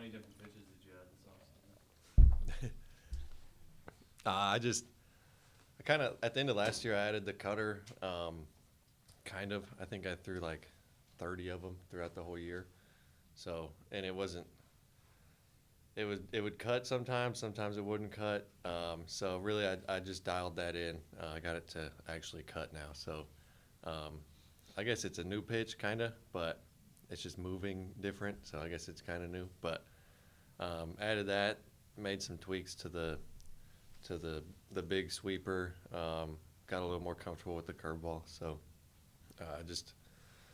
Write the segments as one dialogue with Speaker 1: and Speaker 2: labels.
Speaker 1: many different pitches did you have this offseason?
Speaker 2: I kind of, at the end of last year, I added the cutter. Kind of. I think I threw like 30 of them throughout the whole year. So, and it would cut sometimes it wouldn't cut. So really, I just dialed that in. I got it to actually cut now. So, I guess it's a new pitch, kind of, but it's just moving different. So I guess it's kind of new. But added that, made some tweaks to the big sweeper. Got a little more comfortable with the curveball. So just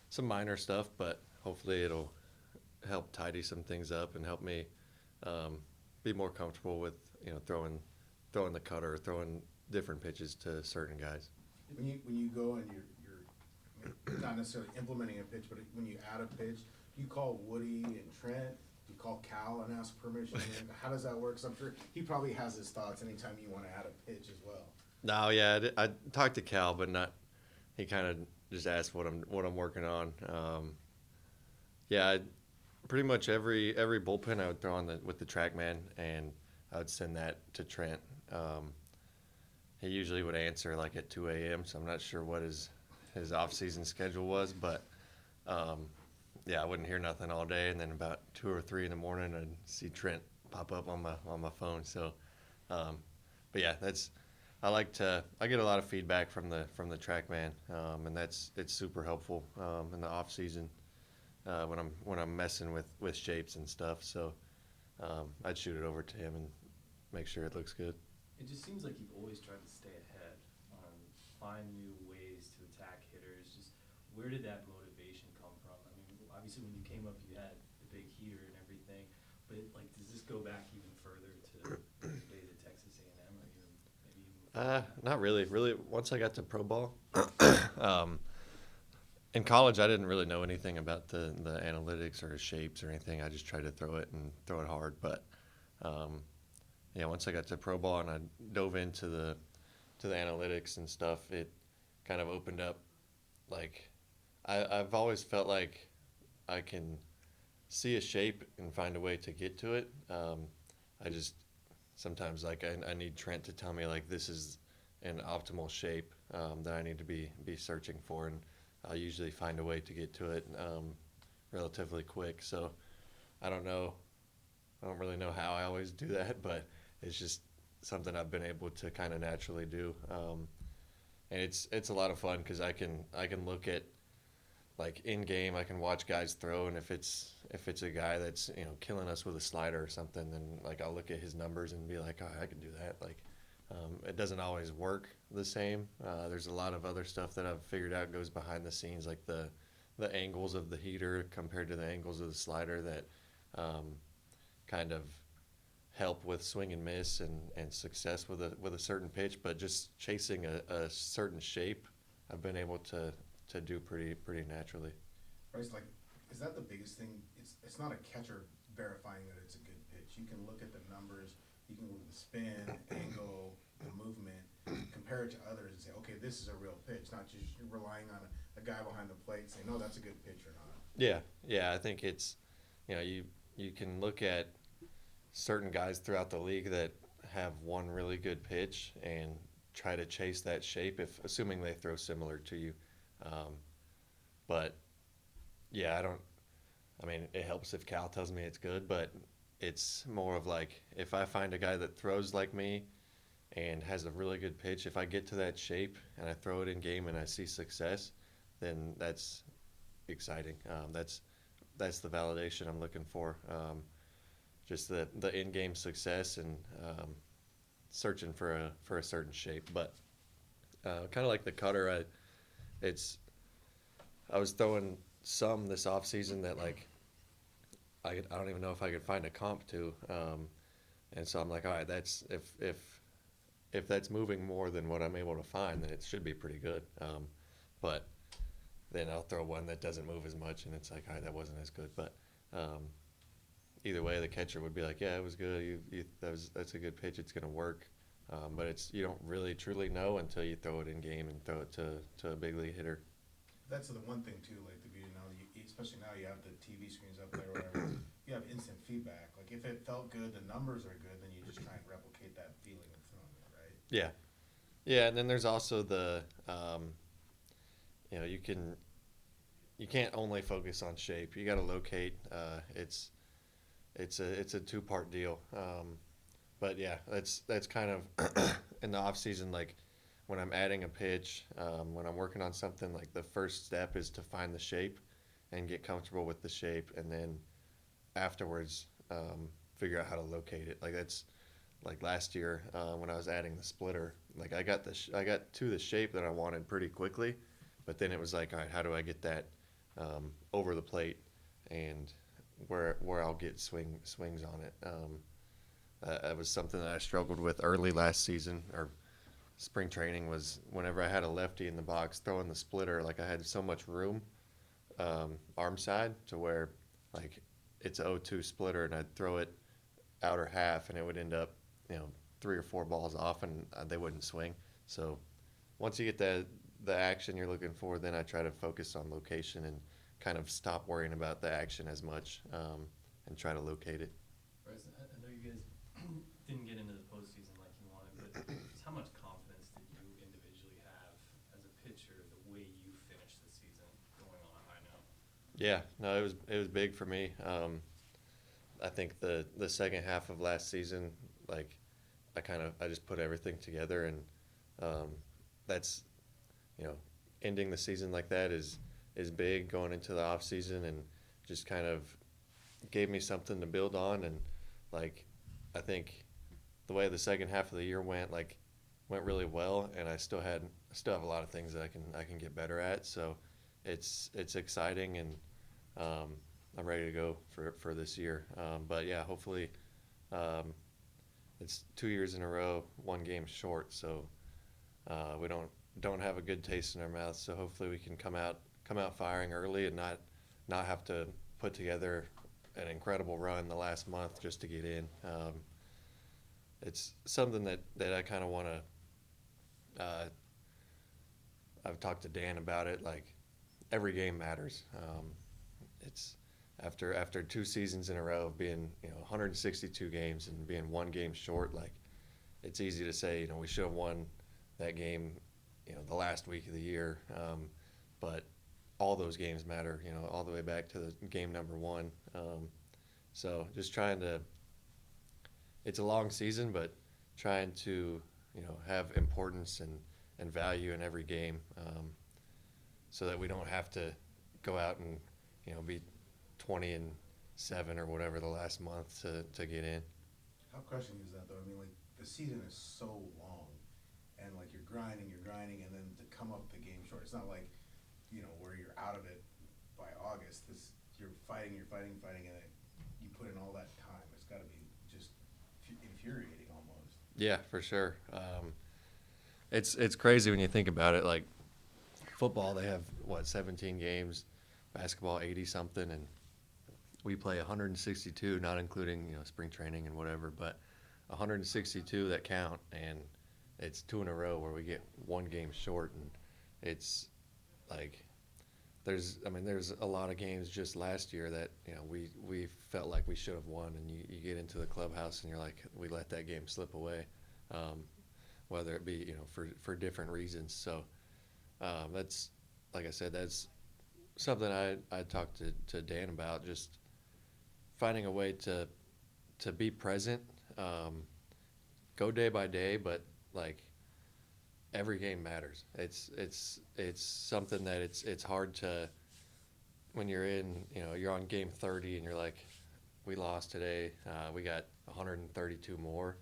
Speaker 2: some minor stuff, but hopefully it'll help tidy some things up and help me be more comfortable with throwing the cutter or throwing different pitches to certain guys.
Speaker 3: When you go and you're not necessarily implementing a pitch, but when you add a pitch, do you call Woody and Trent? Do you call Cal and ask permission? How does that work? 'Cause I'm sure he probably has his thoughts anytime you want to add a pitch as well.
Speaker 2: No, yeah, I talked to Cal, but not. He kind of just asked what I'm working on. Pretty much every bullpen I would throw on with the TrackMan, and I would send that to Trent. He usually would answer like at 2 a.m., so I'm not sure what his off-season schedule was, but I wouldn't hear nothing all day, and then about 2 or 3 in the morning, I'd see Trent pop up on my phone. So, but yeah, I get a lot of feedback from the TrackMan, and it's super helpful in the off season when I'm messing with shapes and stuff. So I'd shoot it over to him and make sure it looks good.
Speaker 1: It just seems like you've always tried to stay ahead, find new ways to attack hitters. Just where did that motivation come from? I mean, obviously when you came up, you had the big heater and everything, but like, does this go back even further to the days at Texas A&M, or even maybe even?
Speaker 2: Not really. Really, once I got to pro ball, in college, I didn't really know anything about the analytics or shapes or anything. I just tried to throw it hard, but. Once I got to pro ball and I dove into the analytics and stuff, it kind of opened up. Like, I've always felt like I can see a shape and find a way to get to it. I just sometimes like I need Trent to tell me like this is an optimal shape that I need to be searching for, and I'll usually find a way to get to it relatively quick. So I don't really know how I always do that, but it's just something I've been able to kind of naturally do, and it's a lot of fun because I can look at like in game. I can watch guys throw, and if it's a guy that's killing us with a slider or something, then like I'll look at his numbers and be like, oh, I can do that. Like it doesn't always work the same. There's a lot of other stuff that I've figured out goes behind the scenes, like the angles of the heater compared to the angles of the slider that kind of help with swing and miss and success with a certain pitch, but just chasing a certain shape, I've been able to do pretty naturally.
Speaker 3: Bryce, like, is that the biggest thing? It's not a catcher verifying that it's a good pitch. You can look at the numbers, you can look at the spin, angle, the movement, compare it to others and say, okay, this is a real pitch, not just you're relying on a guy behind the plate saying, no, that's a good pitch or not.
Speaker 2: Yeah, I think it's, you can look at certain guys throughout the league that have one really good pitch and try to chase that shape, assuming they throw similar to you. But yeah, it helps if Cal tells me it's good, but it's more of like if I find a guy that throws like me and has a really good pitch, if I get to that shape and I throw it in game and I see success, then that's exciting. That's the validation I'm looking for. Just the in-game success and searching for a certain shape. But kind of like the cutter, I was throwing some this off season that like I don't even know if I could find a comp to, and so I'm like, all right, that's if that's moving more than what I'm able to find, then it should be pretty good. But then I'll throw one that doesn't move as much, and it's like, all right, that wasn't as good. But either way, the catcher would be like, yeah, it was good. That's a good pitch. It's going to work. But you don't really truly know until you throw it in game and throw it to a big league hitter.
Speaker 3: That's the one thing too, like the beauty now, especially now you have the TV screens up there, whatever. You have instant feedback. Like it felt good, the numbers are good, then you just try and replicate that feeling of throwing it, right?
Speaker 2: Yeah. Yeah, and then there's also the, you can't only focus on shape. You got to locate. It's a two-part deal. But yeah, that's kind of in the off season, like when I'm adding a pitch, when I'm working on something, like the first step is to find the shape and get comfortable with the shape, and then afterwards figure out how to locate it. Like that's like last year when I was adding the splitter, like I got to the shape that I wanted pretty quickly, but then it was like, all right, how do I get that over the plate and where I'll get swings on it. That was something that I struggled with early last season or spring training, was whenever I had a lefty in the box throwing the splitter, like I had so much room arm side to where like it's a 0-2 splitter and I'd throw it outer half and it would end up, 3 or 4 balls off and they wouldn't swing. So once you get the action you're looking for, then I try to focus on location and kind of stop worrying about the action as much and try to locate it.
Speaker 1: Bryce, I know you guys didn't get into the postseason like you wanted, but just how much confidence did you individually have as a pitcher the way you finished the season going on a high note?
Speaker 2: Yeah, no, it was big for me. I think the second half of last season, like I just put everything together, and that's ending the season like that is big going into the off season, and just kind of gave me something to build on. And like I think the way the second half of the year went really well, and I still have a lot of things that I can get better at. So it's exciting, and I'm ready to go for this year. But yeah, hopefully it's 2 years in a row, 1 game short. So we don't have a good taste in our mouths. So hopefully we can come out firing early and not have to put together an incredible run the last month just to get in. It's something that I kind of want to. I've talked to Dan about it. Like every game matters. It's after 2 seasons in a row of being 162 games and being 1 game short. Like it's easy to say we should have won that game the last week of the year, but all those games matter. All the way back to the game number 1. So just trying to. It's a long season, but trying to have importance and value in every game, so that we don't have to go out and be 20-7 or whatever the last month to get in.
Speaker 3: How crushing is that though? I mean, like the season is so long, and like you're grinding, and then to come up the game short. It's not like where you're out of it by August. You're fighting, and then you put in all that time. It's got to be just infuriating almost.
Speaker 2: Yeah, for sure. It's crazy when you think about it. Like football, they have 17 games, basketball 80 something, and we play 162, not including spring training and whatever, but 162 that count, and it's 2 in a row where we get 1 game short, and it's like there's a lot of games just last year that we felt like we should have won, and you get into the clubhouse and you're like, we let that game slip away, whether it be for different reasons. So that's, like I said, that's something I talked to Dan about, just finding a way to be present, go day by day, but like every game matters. It's something that it's hard to, when you're you're on game 30 and you're like, we lost today, we got 132 more,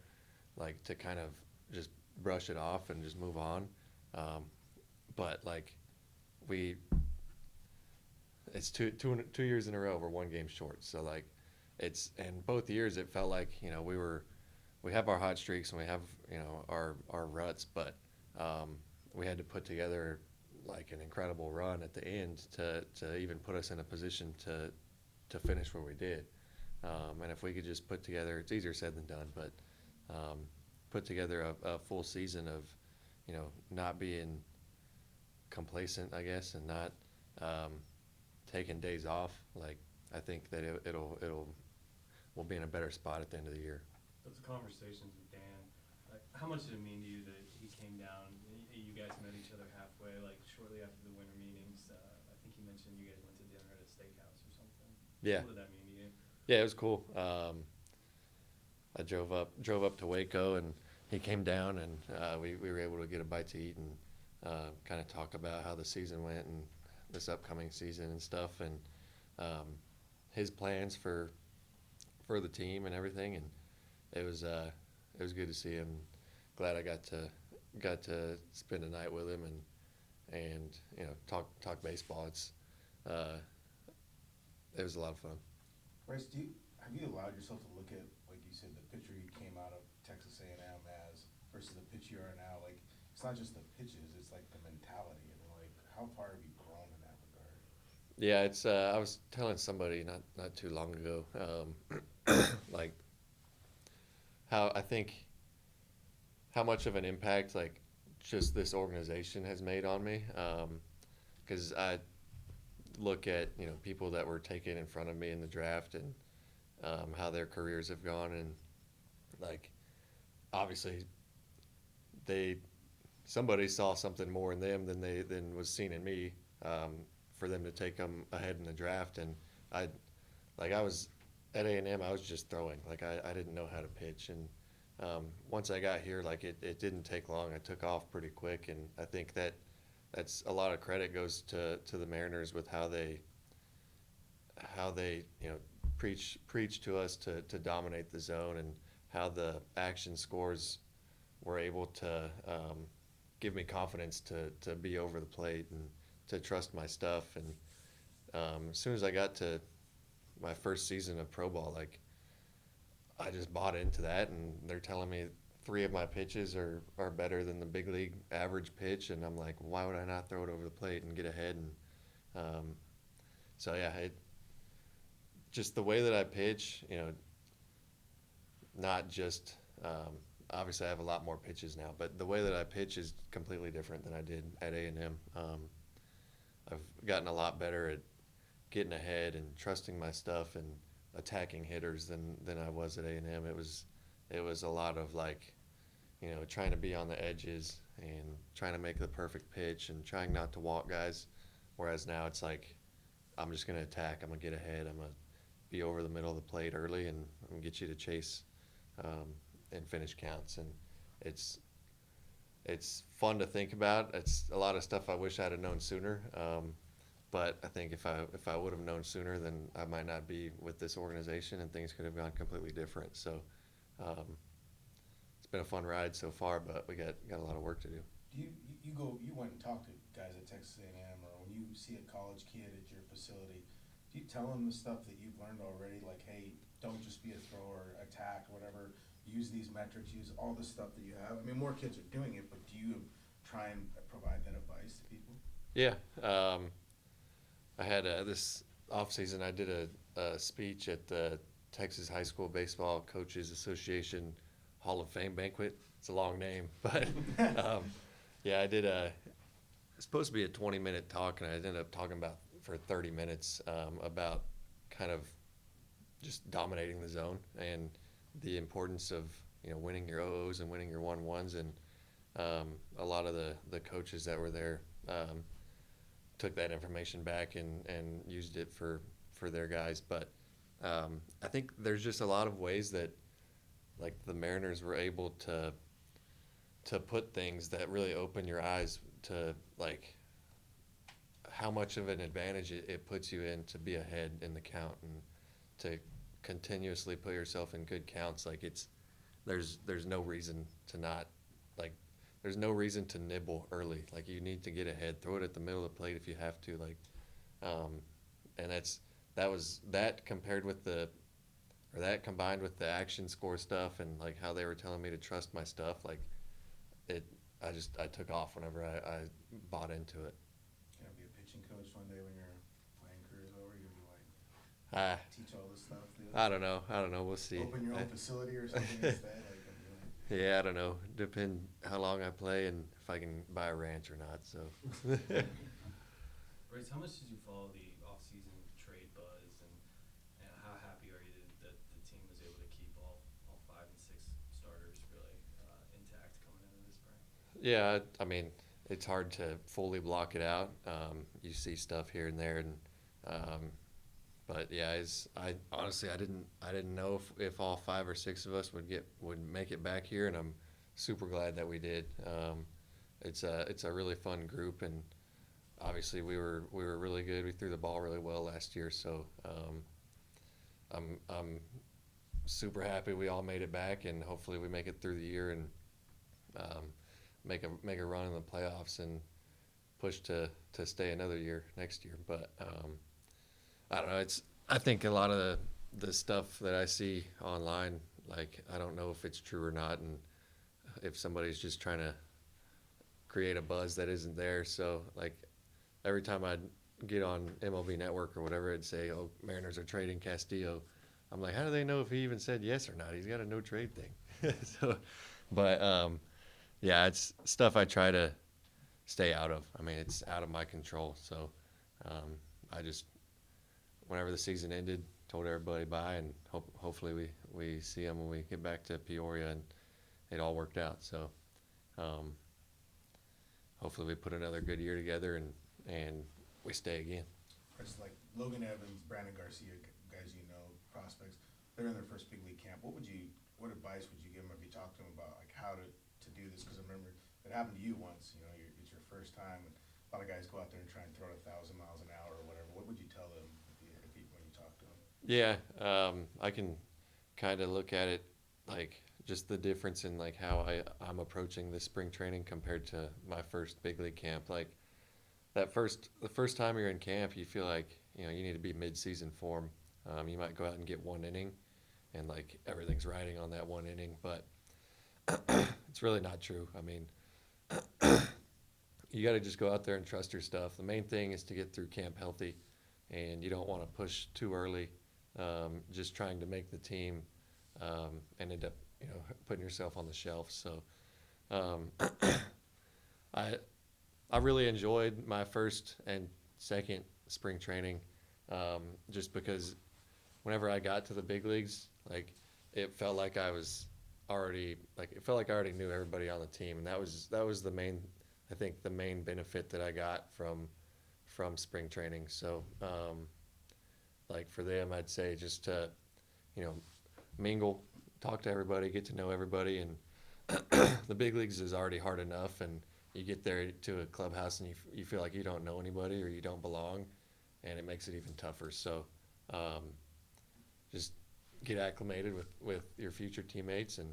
Speaker 2: like to kind of just brush it off and just move on. But like it's two years in a row we're 1 game short. So like and both years it felt like we have our hot streaks and we have our ruts, but we had to put together like an incredible run at the end to even put us in a position to finish where we did. And if we could just put together, it's easier said than done, but put together a full season of not being complacent, I guess, and not taking days off. Like I think that it'll we'll be in a better spot at the end of the year.
Speaker 1: Those conversations with Dan, how much did it mean to you that he came down? You guys met each other halfway, like shortly after the winter meetings. I think he mentioned you guys went to dinner at a steakhouse or something.
Speaker 2: Yeah.
Speaker 1: What did that mean to you?
Speaker 2: Yeah, it was cool. I drove up to Waco, and he came down, and we were able to get a bite to eat and kind of talk about how the season went and this upcoming season and stuff, and his plans for the team and everything. And it was good to see him. Glad I got to spend a night with him and talk baseball. It was a lot of fun.
Speaker 3: Bryce, have you allowed yourself to look at, like you said, the pitcher you came out of Texas A&M as versus the pitcher you are now? Like, it's not just the pitches; it's like the mentality. And like, how far have you grown in that regard?
Speaker 2: Yeah, it's. I was telling somebody not too long ago, like how I think how much of an impact like just this organization has made on me, because I look at people that were taken in front of me in the draft and how their careers have gone, and like obviously somebody saw something more in them than was seen in me, for them to take them ahead in the draft. And I was at A&M, I was just throwing, like I didn't know how to pitch, and once I got here, like it didn't take long. I took off pretty quick, and I think that's a lot of credit goes to the Mariners with how they preach to us to dominate the zone, and how the action scores were able to give me confidence to be over the plate and to trust my stuff. And as soon as I got to my first season of pro ball, like I just bought into that, and they're telling me 3 of my pitches are better than the big league average pitch, and I'm like, why would I not throw it over the plate and get ahead? And so yeah, just the way that I pitch, not just obviously I have a lot more pitches now, but the way that I pitch is completely different than I did at A&M. I've gotten a lot better at getting ahead and trusting my stuff and attacking hitters than I was at A&M. It was a lot of like, trying to be on the edges and trying to make the perfect pitch and trying not to walk guys. Whereas now it's like, I'm just going to attack. I'm going to get ahead. I'm going to be over the middle of the plate early, and I'm going to get you to chase and finish counts. And it's fun to think about. It's a lot of stuff I wish I'd have known sooner. But I think if I would have known sooner, then I might not be with this organization, and things could have gone completely different. So it's been a fun ride so far, but we got a lot of work to do.
Speaker 3: You went and talked to guys at Texas A&M, or when you see a college kid at your facility, do you tell them the stuff that you've learned already? Like, hey, don't just be a thrower, attack, whatever. Use these metrics, use all the stuff that you have. I mean, more kids are doing it, but do you try and provide that advice to people?
Speaker 2: Yeah. I had this offseason, I did a speech at the Texas High School Baseball Coaches Association Hall of Fame banquet. It's a long name, but yeah, I did it's supposed to be a 20-minute talk, and I ended up talking for 30 minutes about kind of just dominating the zone and the importance of winning your 0-0s and winning your 1-1s. And a lot of the coaches that were there took that information back and used it for their guys. But I think there's just a lot of ways that like the Mariners were able to put things that really open your eyes to like how much of an advantage it puts you in to be ahead in the count and to continuously put yourself in good counts. Like there's no reason to not, like there's no reason to nibble early. Like you need to get ahead, throw it at the middle of the plate if you have to. Like, and that combined with the action score stuff and like how they were telling me to trust my stuff. Like I took off whenever I bought into it.
Speaker 3: You're gonna be a pitching coach one day when your playing career's over. You're gonna be like teach all this stuff. Dude.
Speaker 2: I don't know. We'll see.
Speaker 3: Open your own facility or something instead.
Speaker 2: Yeah, I don't know. Depend how long I play and if I can buy a ranch or not. So.
Speaker 1: Bryce, how much did you follow the off-season trade buzz, and how happy are you that the team
Speaker 2: Yeah, I mean, it's hard to fully block it out. You see stuff here and there, and um, but yeah, I honestly I didn't know if all 5 or 6 of us would make it back here, and I'm super glad that we did. It's a really fun group, and obviously we were really good. We threw the ball really well last year, so I'm super happy we all made it back, and hopefully we make it through the year and um, make a run in the playoffs and push to stay another year next year. But I don't know. I think a lot of the stuff that I see online, like I don't know if it's true or not, and if somebody's just trying to create a buzz that isn't there. So like every time I'd get on MLB Network or whatever, it'd say, "Oh, Mariners are trading Castillo." I'm like, how do they know if he even said yes or not? He's got a no trade thing. So, but yeah, it's stuff I try to stay out of. I mean, it's out of my control. So I just, whenever the season ended, told everybody bye, and hopefully we see them when we get back to Peoria, and it all worked out. So um, hopefully we put another good year together, and we stay again.
Speaker 3: It's like Logan Evans, Brandon Garcia, guys prospects. They're in their first big league camp. What advice would you give them if you talked to them about like how to do this? Because I remember it happened to you once. It's your first time, and a lot of guys go out there and try and throw it 1,000 miles an hour or whatever. What would you tell them when you talk to them?
Speaker 2: Yeah, I can kind of look at it like just the difference in like how I'm approaching this spring training compared to my first big league camp. Like the first time you're in camp, you feel like you need to be mid-season form. You might go out and get one inning, and like everything's riding on that one inning, but it's really not true. I mean, you got to just go out there and trust your stuff. The main thing is to get through camp healthy, and you don't want to push too early, just trying to make the team, and end up putting yourself on the shelf. So um, I I really enjoyed my first and second spring training, just because whenever I got to the big leagues, like it felt like I already knew everybody on the team, and that was I think the main benefit that I got from spring training. So like for them, I'd say just to mingle, talk to everybody, get to know everybody, and the big leagues is already hard enough, and you get there to a clubhouse and you feel like you don't know anybody or you don't belong, and it makes it even tougher. So just get acclimated with your future teammates, and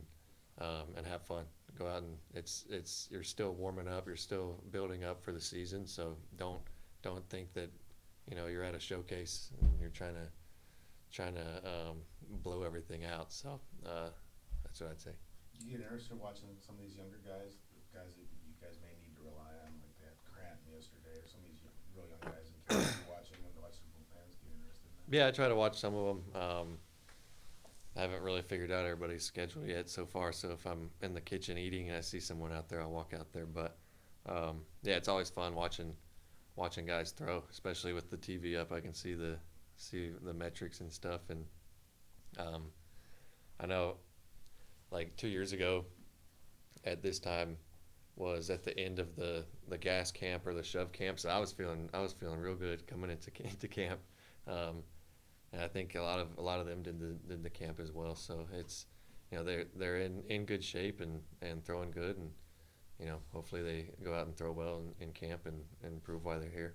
Speaker 2: have fun. Go out, and it's you're still warming up, you're still building up for the season. So don't think that you're at a showcase and you're trying to blow everything out. So that's what I'd say.
Speaker 3: Do you get interested watching some of these younger guys that you guys may need to rely on, like they had Grant yesterday, or some of these real young guys in camp you're watching and watch some fans get interested in that?
Speaker 2: Yeah, I try to watch some of them. I haven't really figured out everybody's schedule yet so far. So if I'm in the kitchen eating and I see someone out there, I'll walk out there. But yeah, it's always fun watching guys throw, especially with the TV up. I can see the metrics and stuff. And I know, like 2 years ago, at this time, was at the end of the gas camp or the shove camp. So I was feeling real good coming into camp. And I think a lot of them did the camp as well. So it's they're in good shape and throwing good, and hopefully they go out and throw well in camp and prove why they're here.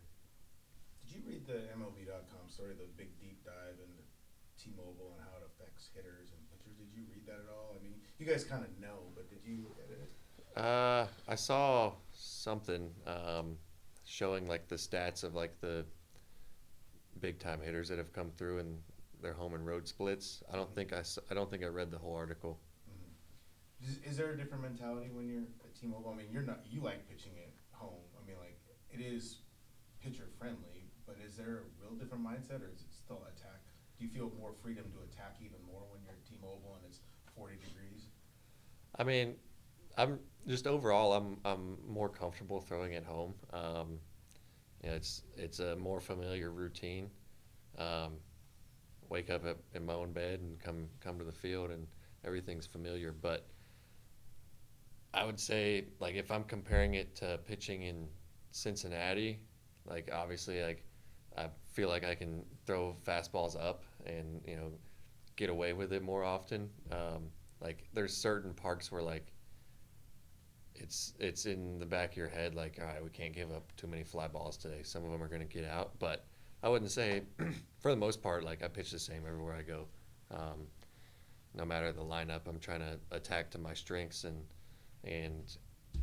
Speaker 3: Did you read the MLB.com story, the big deep dive into T-Mobile and how it affects hitters and pitchers? Did you read that at all? I mean, you guys kind of know, but did you look at it?
Speaker 2: I saw something showing like the stats of like the big time hitters that have come through and their home and road splits. I don't think I read the whole article.
Speaker 3: Mm-hmm. Is there a different mentality when you're at T-Mobile? I mean, you like pitching at home. I mean, like it is pitcher friendly, but is there a real different mindset, or is it still attack? Do you feel more freedom to attack even more when you're at T-Mobile and it's 40 degrees?
Speaker 2: I mean, I'm just overall I'm more comfortable throwing at home. It's a more familiar routine. Wake up in my own bed and come to the field, and everything's familiar. But I would say, like, if I'm comparing it to pitching in Cincinnati, like, obviously, like, I feel like I can throw fastballs up and, get away with it more often. Like, there's certain parks where, like, it's in the back of your head, like, all right, we can't give up too many fly balls today. Some of them are going to get out, but I wouldn't say, for the most part, like, I pitch the same everywhere I go. Um, no matter the lineup, I'm trying to attack to my strengths and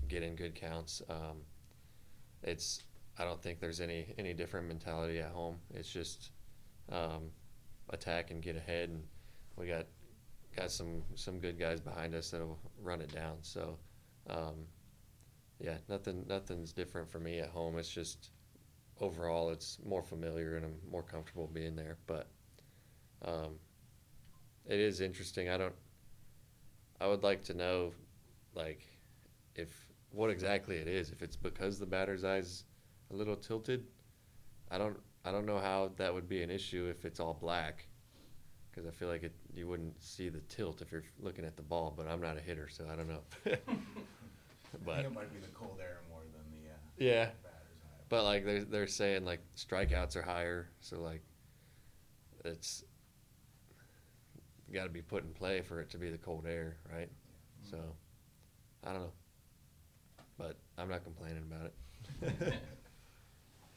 Speaker 2: get in good counts. It's I don't think there's any different mentality at home. It's just attack and get ahead, and we got some good guys behind us that'll run it down. So yeah, nothing's different for me at home. It's just overall it's more familiar and I'm more comfortable being there. But it is interesting. I would like to know, like, if what exactly it is. If it's because the batter's eye's a little tilted, I don't know how that would be an issue if it's all black, because I feel like you wouldn't see the tilt if you're looking at the ball. But I'm not a hitter, so I don't know.
Speaker 3: I
Speaker 2: But
Speaker 3: think it might be the cold air more than the
Speaker 2: yeah,
Speaker 3: batter's eye.
Speaker 2: but like they're saying like strikeouts are higher, so like it's got to be put in play for it to be the cold air, right? So I don't know, but I'm not complaining about it.